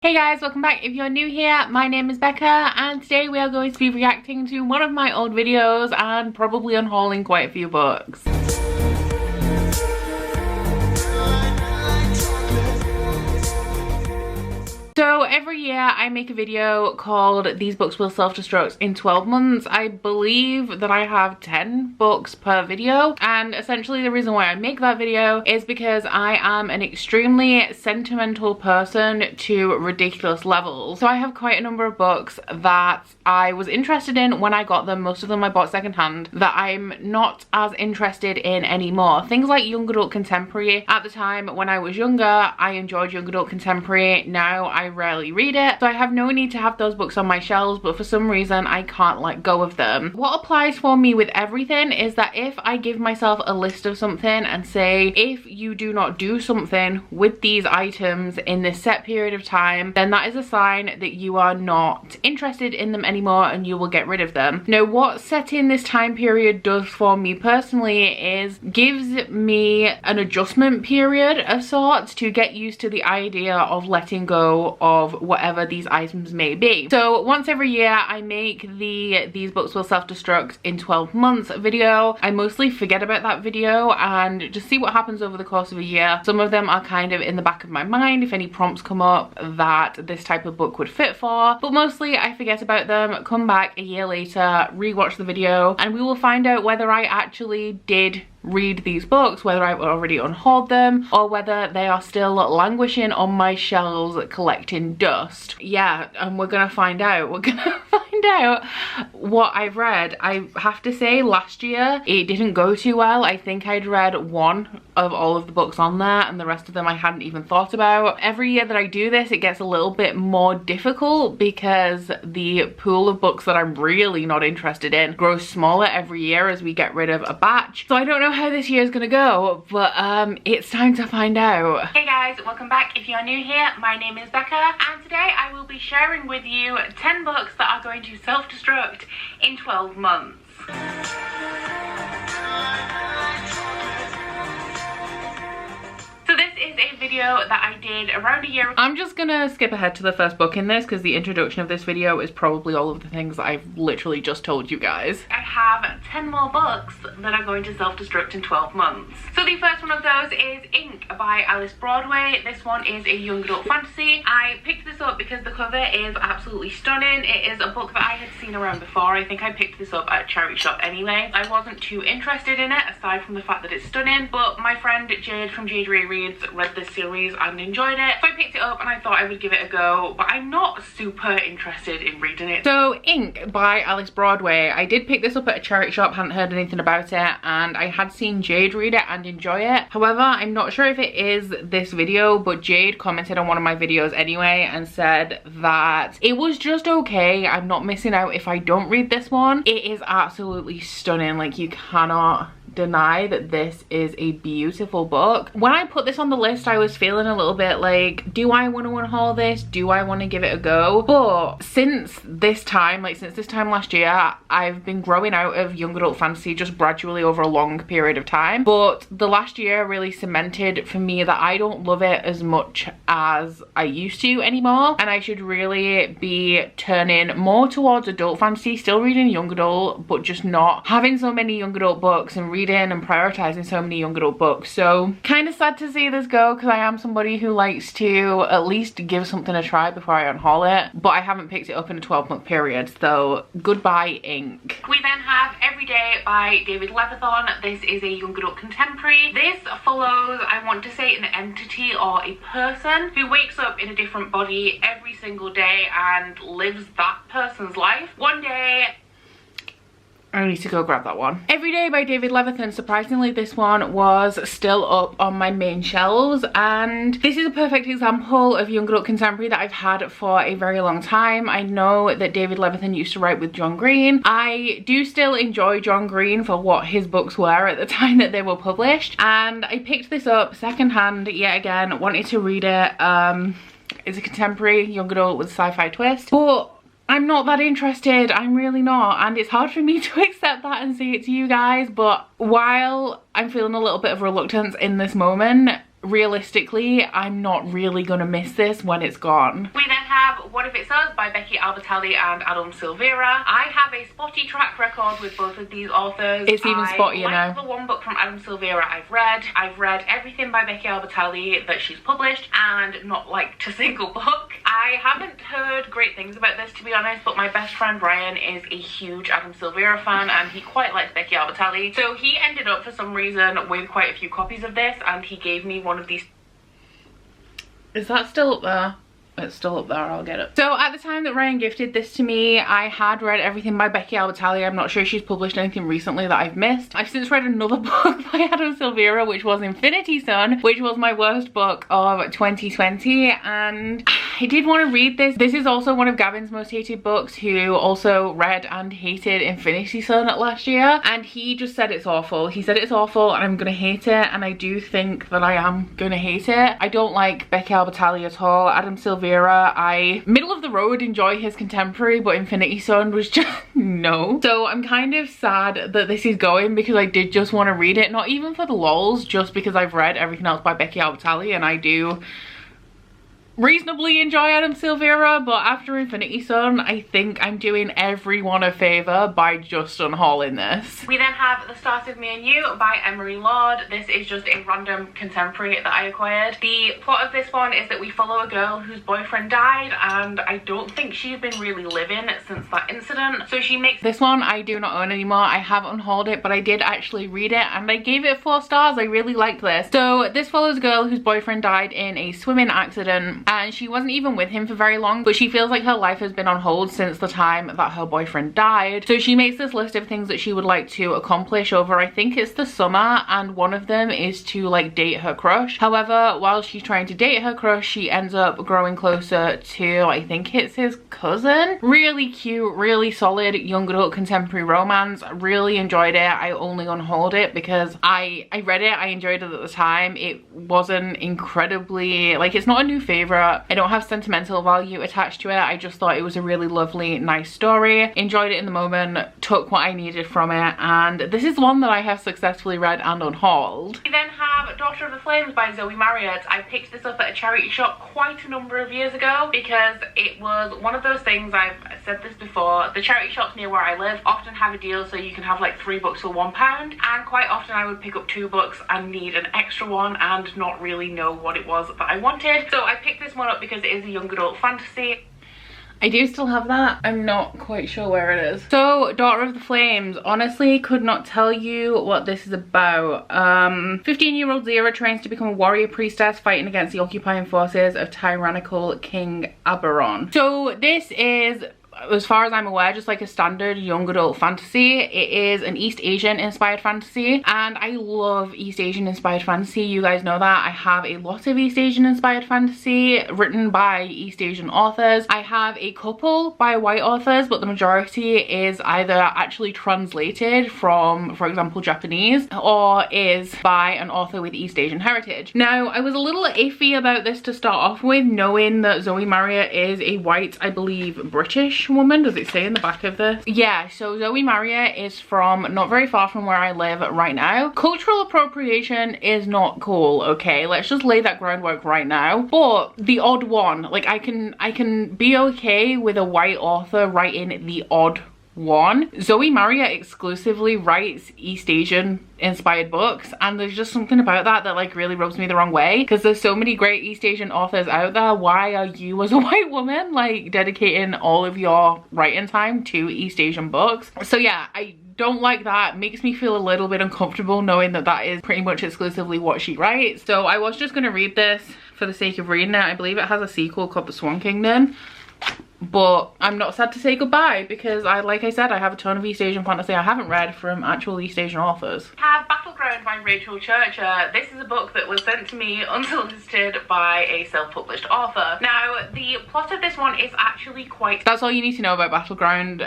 Hey guys, welcome back. If you're new here, my name is Becca and today we are going to be reacting to one of my old videos and probably unhauling quite a few books. So every year I make a video called These Books Will Self-Destruct in 12 months. I believe that I have 10 books per video, and essentially the reason why I make that video is because I am an extremely sentimental person to ridiculous levels. So I have quite a number of books that I was interested in when I got them. Most of them I bought secondhand that I'm not as interested in anymore. Things like young adult contemporary. At the time when I was younger, I enjoyed young adult contemporary. Now I rarely read it, so I have no need to have those books on my shelves, but for some reason I can't let go of them. What applies for me with everything is that if I give myself a list of something and say, if you do not do something with these items in this set period of time, then that is a sign that you are not interested in them anymore and you will get rid of them. Now, what setting this time period does for me personally is gives me an adjustment period of sorts to get used to the idea of letting go of whatever these items may be. So once every year I make the These Books Will Self-Destruct in 12 months video. I mostly forget about that video and just see what happens over the course of a year. Some of them are kind of in the back of my mind if any prompts come up that this type of book would fit for, but mostly I forget about them, come back a year later, rewatch the video, and we will find out whether I actually did read these books, whether I've already unhauled them, or whether they are still languishing on my shelves collecting dust. Yeah, and we're gonna find out. We're gonna find out what I've read. I have to say, last year it didn't go too well. I think I'd read one of all of the books on there and the rest of them I hadn't even thought about. Every year that I do this, it gets a little bit more difficult because the pool of books that I'm really not interested in grows smaller every year as we get rid of a batch. So I don't know how this year is gonna go, but it's time to find out. Hey guys, welcome back. If you're new here, my name is Becca and today I will be sharing with you 10 books that are going to self-destruct in 12 months. So this is a video that I did around a year ago. I'm just gonna skip ahead to the first book in this because the introduction of this video is probably all of the things that I've literally just told you guys. I have 10 more books that are going to self-destruct in 12 months. So the first one of those is Ink by Alice Broadway. This one is a young adult fantasy. I picked this up because the cover is absolutely stunning. It is a book that I had seen around before. I think I picked this up at a charity shop anyway. I wasn't too interested in it aside from the fact that it's stunning, but my friend Jade from Jade Ray Reads read this series and enjoyed it, so I picked it up and I thought I would give it a go, but I'm not super interested in reading it. So Ink by Alice Broadway, I did pick this up at a charity shop, hadn't heard anything about it, and I had seen Jade read it and enjoy it. However, I'm not sure if it is this video, but Jade commented on one of my videos anyway and said that it was just okay. I'm not missing out if I don't read this one. It is absolutely stunning. Like, you cannot deny that this is a beautiful book. When I put this on the list, I was feeling a little bit like, do I want to unhaul this? Do I want to give it a go? But since this time last year, I've been growing out of young adult fantasy just gradually over a long period of time. But the last year really cemented for me that I don't love it as much as I used to anymore, and I should really be turning more towards adult fantasy, still reading young adult, but just not having so many young adult books and reading and prioritizing so many young adult books. So kind of sad to see this go because I am somebody who likes to at least give something a try before I unhaul it, but I haven't picked it up in a 12-month period, so goodbye Ink. We then have Every Day by David Levithan. This is a young adult contemporary. This follows, I want to say, an entity or a person who wakes up in a different body every single day and lives that person's life. One day, I need to go grab that one. Every Day by David Levithan. Surprisingly, this one was still up on my main shelves, and this is a perfect example of young adult contemporary that I've had for a very long time. I know that David Levithan used to write with John Green. I do still enjoy John Green for what his books were at the time that they were published, and I picked this up secondhand yet again, wanted to read it. It's a contemporary young adult with a sci-fi twist, but I'm not that interested. I'm really not, and it's hard for me to accept that and say it to you guys, but while I'm feeling a little bit of reluctance in this moment, realistically, I'm not really gonna miss this when it's gone. We then have What If It's Us by Becky Albertalli and Adam Silvera. I have a spotty track record with both of these authors. It's even spottier now. The one book from Adam Silvera I've read. I've read everything by Becky Albertalli that she's published and not liked a single book. I haven't heard great things about this, to be honest, but my best friend Ryan is a huge Adam Silvera fan and he quite likes Becky Albertalli. So he ended up for some reason with quite a few copies of this and he gave me one of these. Is that still up there? It's still up there, I'll get it. So at the time that Ryan gifted this to me, I had read everything by Becky Albertalli. I'm not sure she's published anything recently that I've missed. I've since read another book by Adam Silvera, which was Infinity Son, which was my worst book of 2020, and I did want to read this. This is also one of Gavin's most hated books, who also read and hated Infinity Son last year, and he just said it's awful. He said it's awful and I'm gonna hate it, and I do think that I am gonna hate it. I don't like Becky Albertalli at all. Adam Silvera, I middle of the road enjoy his contemporary, but Infinity Son was just no. So I'm kind of sad that this is going because I did just want to read it, not even for the lols, just because I've read everything else by Becky Albertalli and I do reasonably enjoy Adam Silvera, but after Infinity Son, I think I'm doing everyone a favour by just unhauling this. We then have The Start of Me and You by Emery Lorde. This is just a random contemporary that I acquired. The plot of this one is that we follow a girl whose boyfriend died, and I don't think she's been really living since that incident. So she makes this one I do not own anymore. I have unhauled it, but I did actually read it and I gave it 4 stars. I really liked this. So this follows a girl whose boyfriend died in a swimming accident, and she wasn't even with him for very long, but she feels like her life has been on hold since the time that her boyfriend died. So she makes this list of things that she would like to accomplish over, I think it's the summer, and one of them is to like date her crush. However, while she's trying to date her crush, she ends up growing closer to, I think it's his cousin. Really cute, really solid young adult contemporary romance. Really enjoyed it. I only unhauled it because I read it, I enjoyed it at the time. It wasn't incredibly, like, it's not a new favorite. I don't have sentimental value attached to it. I just thought it was a really lovely, nice story. Enjoyed it in the moment, took what I needed from it, and this is one that I have successfully read and unhauled. We then have Daughter of the Flames by Zoe Marriott. I picked this up at a charity shop quite a number of years ago because it was one of those things, I've said this before, the charity shops near where I live often have a deal so you can have like 3 books for £1, and quite often I would pick up 2 books and need an extra one and not really know what it was that I wanted. So I picked this one up because it is a young adult fantasy. I do still have that. I'm not quite sure where it is. So, Daughter of the Flames. Honestly, could not tell you what this is about. 15-year-old Zira trains to become a warrior priestess fighting against the occupying forces of tyrannical King Aberon. So, this is, as far as I'm aware, just like a standard young adult fantasy. It is an East Asian inspired fantasy, and I love East Asian inspired fantasy. You guys know that. I have a lot of East Asian inspired fantasy written by East Asian authors. I have a couple by white authors, but the majority is either actually translated from, for example, Japanese, or is by an author with East Asian heritage. Now, I was a little iffy about this to start off with, knowing that Zoe Marriott is a white, I believe, British woman. Does it say in the back of this? Yeah, so Zoe Marriott is from not very far from where I live right now. Cultural appropriation is not cool, okay? Let's just lay that groundwork right now. But the odd one, like I can be okay with a white author writing the odd one. Zoe Marriott exclusively writes East Asian inspired books, and there's just something about that that like really rubs me the wrong way, because there's so many great East Asian authors out there. Why are you as a white woman like dedicating all of your writing time to East Asian books? So yeah, I don't like that. Makes me feel a little bit uncomfortable knowing that that is pretty much exclusively what she writes. So I was just gonna read this for the sake of reading it. I believe it has a sequel called The Swan Kingdom, but I'm not sad to say goodbye because like I said, I have a ton of East Asian fantasy I haven't read from actual East Asian authors. I have Battleground by Churchill. This is a book that was sent to me unsolicited by a self-published author. Now, the plot of this one is actually quite... That's all you need to know about Battleground.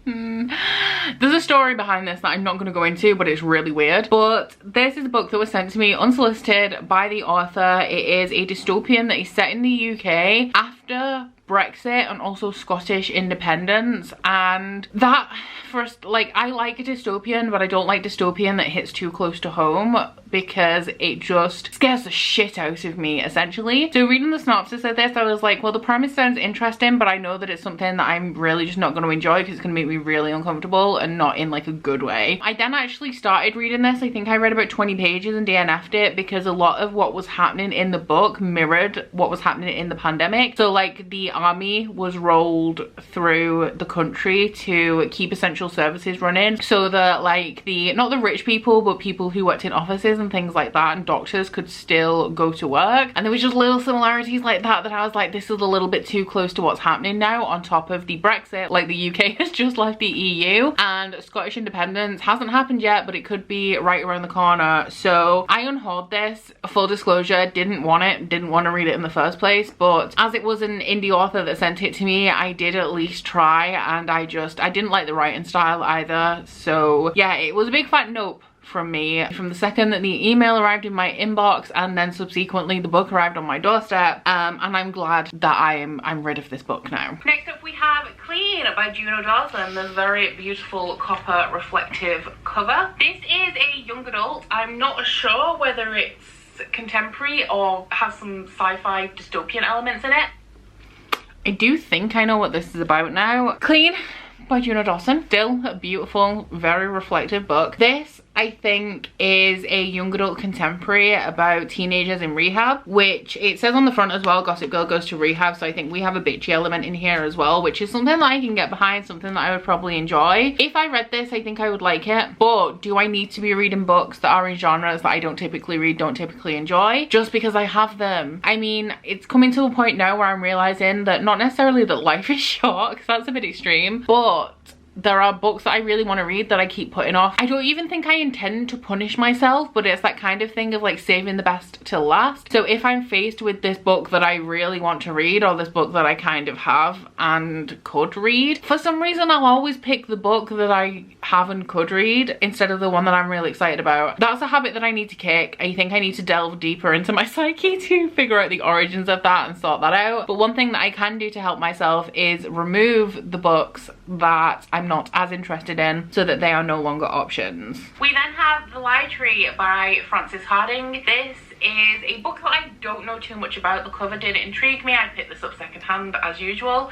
There's a story behind this that I'm not going to go into, but it's really weird. But this is a book that was sent to me unsolicited by the author. It is a dystopian that is set in the UK after after Brexit and also Scottish independence, and that first, like, I like a dystopian, but I don't like dystopian that hits too close to home because it just scares the shit out of me, essentially. So reading the synopsis of this, I was like, well, the premise sounds interesting, but I know that it's something that I'm really just not going to enjoy because it's going to make me really uncomfortable and not in like a good way. I then actually started reading this. I think I read about 20 pages and DNF'd it because a lot of what was happening in the book mirrored what was happening in the pandemic. So like the army was rolled through the country to keep essential services running so that like not the rich people, but people who worked in offices and things like that and doctors could still go to work. And there was just little similarities like that I was like, this is a little bit too close to what's happening now, on top of the Brexit. Like the UK has just left the EU and Scottish independence hasn't happened yet, but it could be right around the corner. So I unhauled this. Full disclosure, didn't want to read it in the first place, but as it was an indie author that sent it to me, I did at least try, and I didn't like the writing style either. So yeah, it was a big fat nope from me from the second that the email arrived in my inbox, and then subsequently the book arrived on my doorstep, and I'm glad that I'm rid of this book now. Next up we have Clean by Juno Dawson, the very beautiful copper reflective cover. This is a young adult. I'm not sure whether it's contemporary or has some sci-fi dystopian elements in it. I do think I know what this is about now. Clean by Juno Dawson, still a beautiful, very reflective book. This, I think, is a young adult contemporary about teenagers in rehab, which it says on the front as well, Gossip Girl goes to rehab, so I think we have a bitchy element in here as well, which is something that I can get behind, something that I would probably enjoy. If I read this, I think I would like it, but do I need to be reading books that are in genres that I don't typically read, don't typically enjoy, just because I have them? I mean, it's coming to a point now where I'm realizing that not necessarily that life is short, because that's a bit extreme, but there are books that I really want to read that I keep putting off. I don't even think I intend to punish myself, but it's that kind of thing of like saving the best till last. So if I'm faced with this book that I really want to read, or this book that I kind of have and could read, for some reason I'll always pick the book that I have and could read instead of the one that I'm really excited about. That's a habit that I need to kick. I think I need to delve deeper into my psyche to figure out the origins of that and sort that out. But one thing that I can do to help myself is remove the books that I'm not as interested in so that they are no longer options. We then have The Library by Frances Harding. This is a book that I don't know too much about. The cover did intrigue me. I picked this up secondhand as usual.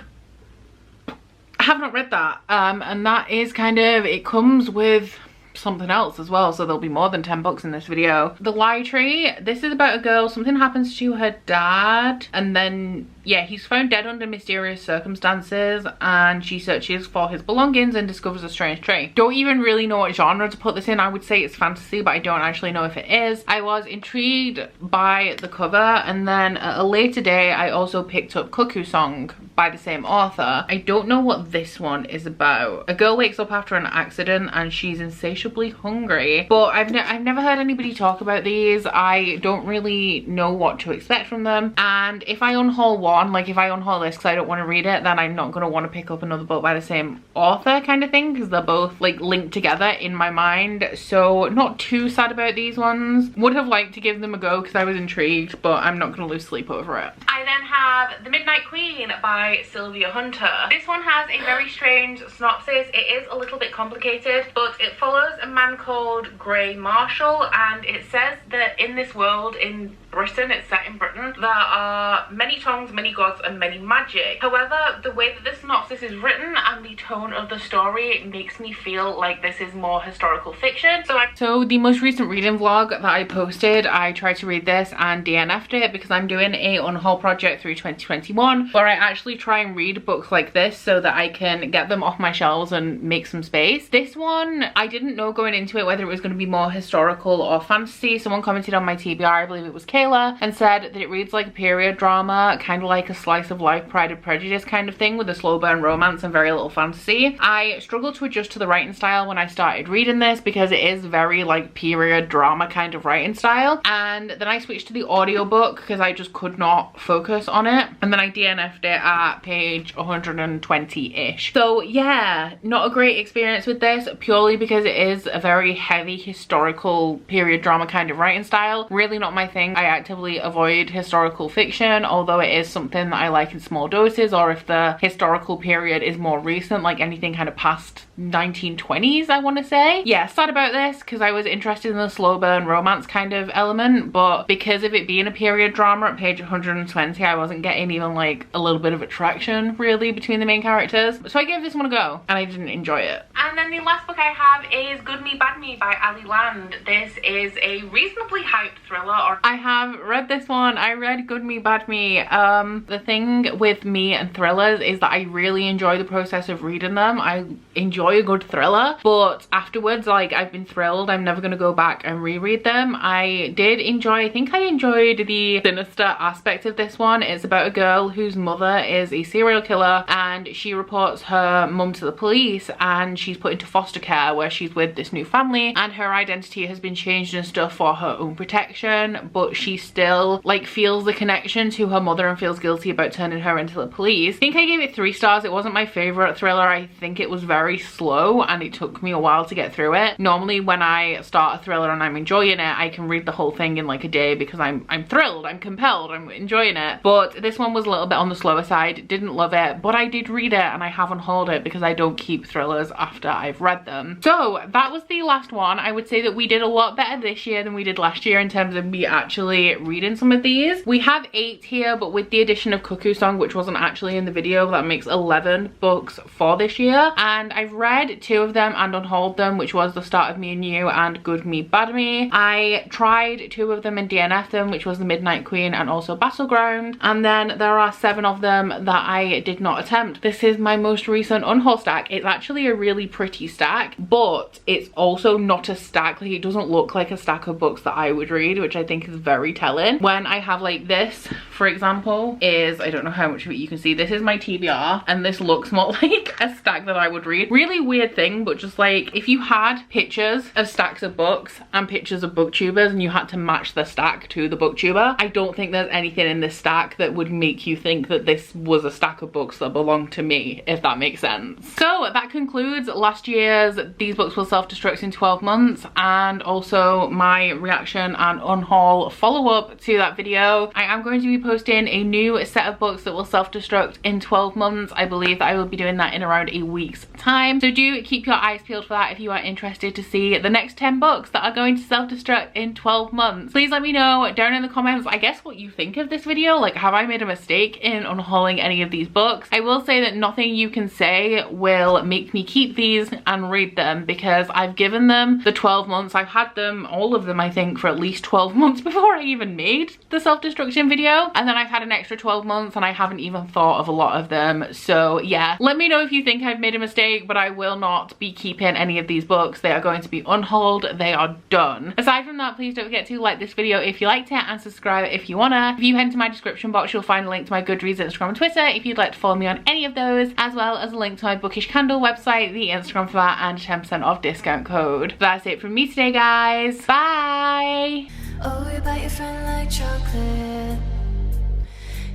I have not read that, and that is kind of, it comes with something else as well, so there'll be more than 10 books in this video. The Library, this is about a girl, something happens to her dad, and then yeah, he's found dead under mysterious circumstances, and she searches for his belongings and discovers a strange tree. Don't even really know what genre to put this in. I would say it's fantasy, but I don't actually know if it is. I was intrigued by the cover, and then at a later day I also picked up Cuckoo Song by the same author. I don't know what this one is about. A girl wakes up after an accident and she's insatiably hungry, but I've never heard anybody talk about these. I don't really know what to expect from them, and if I unhaul one, like if I unhaul this because I don't want to read it, then I'm not going to want to pick up another book by the same author kind of thing, because they're both like linked together in my mind. So not too sad about these ones. Would have liked to give them a go because I was intrigued, but I'm not going to lose sleep over it. I then have The Midnight Queen by Sylvia Hunter. This one has a very strange synopsis. It is a little bit complicated, but it follows a man called Gray Marshall, and it says that in this world, in Britain, it's set in Britain, there are many tongues, many gods, and many magic. However, the way that the synopsis is written and the tone of the story makes me feel like this is more historical fiction. So the most recent reading vlog that I posted, I tried to read this and DNF'd it because I'm doing a unhaul project through 2021 where I actually try and read books like this so that I can get them off my shelves and make some space. This one, I didn't know going into it whether it was going to be more historical or fantasy. Someone commented on my TBR, I believe it was Kayla, and said that it reads like a period drama, kind of like a slice of life Pride and Prejudice kind of thing, with a slow burn romance and very little fantasy. I struggled to adjust to the writing style when I started reading this because it is very like period drama kind of writing style, and then I switched to the audiobook because I just could not focus on it, and then I DNF'd it at page 120-ish. So yeah, not a great experience with this, purely because it is a very heavy historical period drama kind of writing style. Really not my thing. I actively avoid historical fiction, although it is something that I like in small doses, or if the historical period is more recent, like anything kind of past 1920s, I want to say. Yeah, sad about this because I was interested in the slow burn romance kind of element, but because of it being a period drama at page 120, I wasn't getting even like a little bit of attraction really between the main characters. So I gave this one a go and I didn't enjoy it. And then the last book I have is Good Me Bad Me by Ali Land. This is a reasonably hyped thriller. I have read this one. I read Good Me Bad Me. The thing with me and thrillers is that I really enjoy the process of reading them. I enjoy a good thriller, but afterwards, like, I've been thrilled. I'm never going to go back and reread them. I did enjoy, I think I enjoyed the sinister aspect of this one. It's about a girl whose mother is a serial killer and she reports her mum to the police, and she's put into foster care where she's with this new family, and her identity has been changed and stuff for her own protection, but she still like feels the connection to her mother and feels guilty about turning her into the police. I think I gave it 3 stars. It wasn't my favorite thriller. I think it was very slow and it took me a while to get through it. Normally when I start a thriller and I'm enjoying it, I can read the whole thing in like a day because I'm thrilled, I'm compelled, I'm enjoying it. But this one was a little bit on the slower side. Didn't love it, but I did read it and I haven't hauled it because I don't keep thrillers after I've read them. So that was the last one. I would say that we did a lot better this year than we did last year in terms of me actually reading some of these. We have 8 here, but with the addition of Cuckoo Song, which wasn't actually in the video, that makes 11 books for this year. And I've read 2 of them and unhauled them, which was The Start of Me and You and Good Me Bad Me. I tried 2 of them and DNF them, which was The Midnight Queen and also Battleground. And then there are 7 of them that I did not attempt. This is my most recent unhaul stack. It's actually a really pretty stack, but it's also not a stack. Like, it doesn't look like a stack of books that I would read, which I think is very telling. When I have like this, for example, is, I don't know how much of it you can see, this is my TBR and this looks more like a stack that I would read. Really weird thing, but just like if you had pictures of stacks of books and pictures of booktubers and you had to match the stack to the booktuber, I don't think there's anything in this stack that would make you think that this was a stack of books that belong to me, if that makes sense. So that concludes last year's These Books Will Self-Destruct in 12 months and also my reaction and unhaul follow-up to that video. I am going to be posting a new set of books that will self-destruct in 12 months. I believe that I will be doing that in around a week's time. So do keep your eyes peeled for that if you are interested to see the next 10 books that are going to self-destruct in 12 months. Please let me know down in the comments, I guess, what you think of this video. Like, have I made a mistake in unhauling any of these books? I will say that nothing you can say will make me keep these and read them because I've given them the 12 months. I've had them, all of them, I think, for at least 12 months before I even made the self-destruction video, and then I've had an extra 12 months and I haven't even thought of a lot of them. So yeah, let me know if you think I've made a mistake, but I will not be keeping any of these books. They are going to be unhauled. They are done. Aside from that, please don't forget to like this video if you liked it and subscribe if you wanna. If you head to my description box, you'll find a link to my Goodreads, Instagram and Twitter if you'd like to follow me on any of those, as well as a link to my Bookish Candle website, the Instagram for that, and 10% off discount code. That's it from me today, guys. Bye! Oh, you bite your friend like chocolate.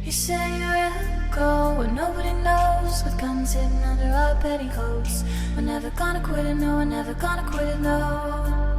You say you'll go when nobody knows, with guns hidden under our petticoats. We're never gonna quit it, no, we're never gonna quit it, no.